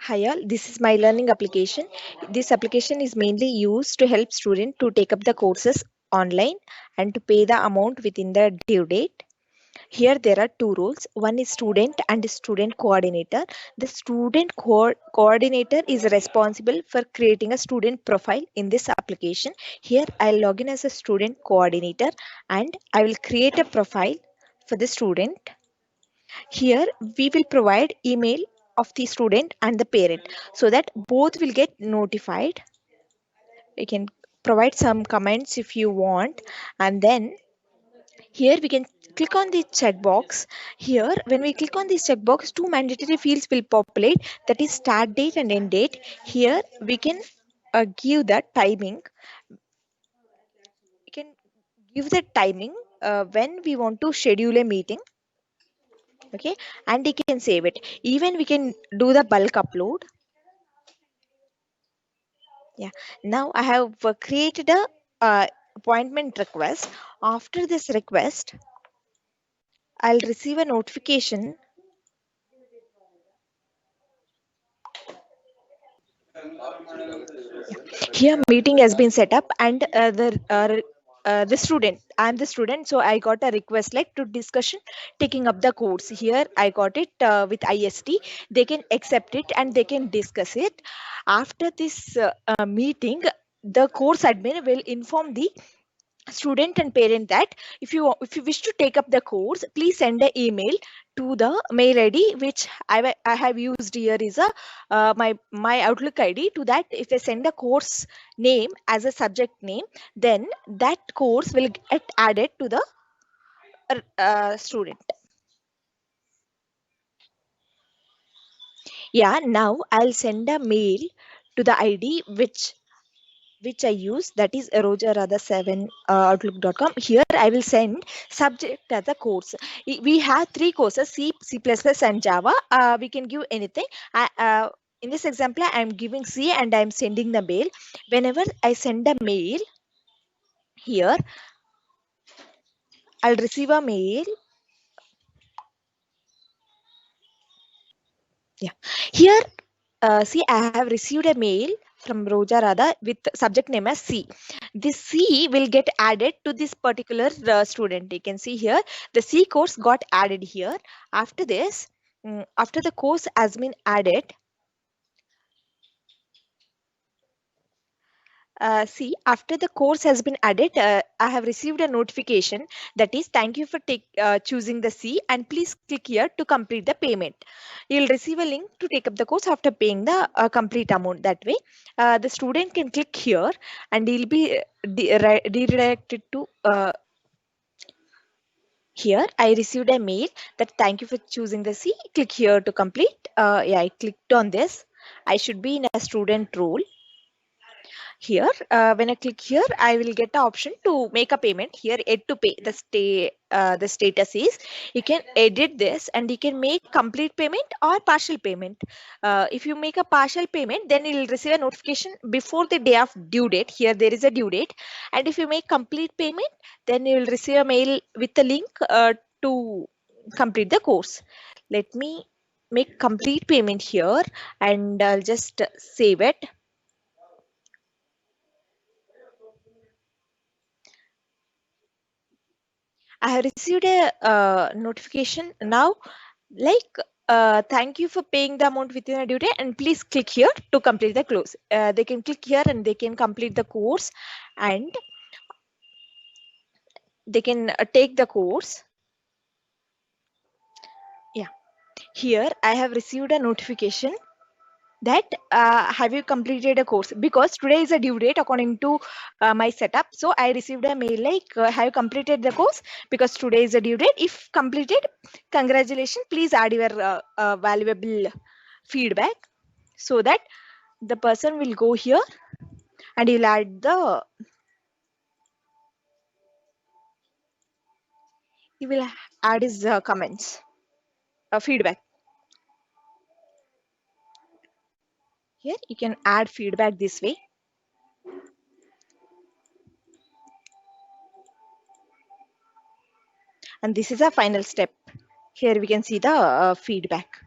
Hi all, this is my learning application. This application is mainly used to help students to take up the courses online and to pay the amount within the due date. Here there are two roles. One is student and student coordinator. The student coordinator is responsible for creating a student profile in this application. Here I'll log in as a student coordinator and I will create a profile for the student. Here we will provide email of the student and the parent so that both will get notified. We can provide some comments if you want, and then here we can click on the checkbox. Here when we click on this checkbox, two mandatory fields will populate, that is start date and end date. Here we can give the timing. We can give the timing when we want to schedule a meeting. Okay, and we can save it. Even we can do the bulk upload. Yeah, now I have created a appointment request. After this request, I'll receive a notification. Here, meeting has been set up, and the student. I'm the student, so I got a request like to discussion taking up the course. Here, I got it with IST. They can accept it and they can discuss it. After this meeting, the course admin will inform the student and parent that if you wish to take up the course, please send an email to the mail id which I have used here is a my Outlook id. To that, if they send a course name as a subject name, then that course will get added to the student. Yeah, now I'll send a mail to the id which I use, that is rojarada7 outlook.com. Here I will send subject as a course. We have three courses, C, C++, and Java. We can give anything. In this example, I am giving C and I am sending the mail. Whenever I send a mail here, I'll receive a mail. Yeah. Here, see, I have received a mail from Roja Radha with subject name as C. This C will get added to this particular student. You can see here the C course got added here. After this, after the course has been added, see, after the course has been added, I have received a notification that is thank you for choosing the C and please click here to complete the payment. You'll receive a link to take up the course after paying the complete amount. That way, the student can click here and he'll be redirected to here. I received a mail that thank you for choosing the C. Click here to complete. Yeah, I clicked on this. I should be in a student role. Here when I click here, I will get the option to make a payment. Here add to pay, the status is you can edit this and you can make complete payment or partial payment. If you make a partial payment, then you will receive a notification before the day of due date. Here there is a due date, and if you make complete payment, then you will receive a mail with a link to complete the course. Let me make complete payment here and I'll just save it. I have received a notification now, like thank you for paying the amount within a due date, and please click here to complete the course. They can click here and they can complete the course, and they can take the course. Yeah, here I have received a notification that have you completed a course, because today is a due date according to my setup. So I received a mail like have you completed the course, because today is a due date. If completed, congratulations, please add your valuable feedback, so that the person will go here and he'll add the he will add his comments, feedback. Here you can add feedback this way, and this is a final step. Here we can see the feedback.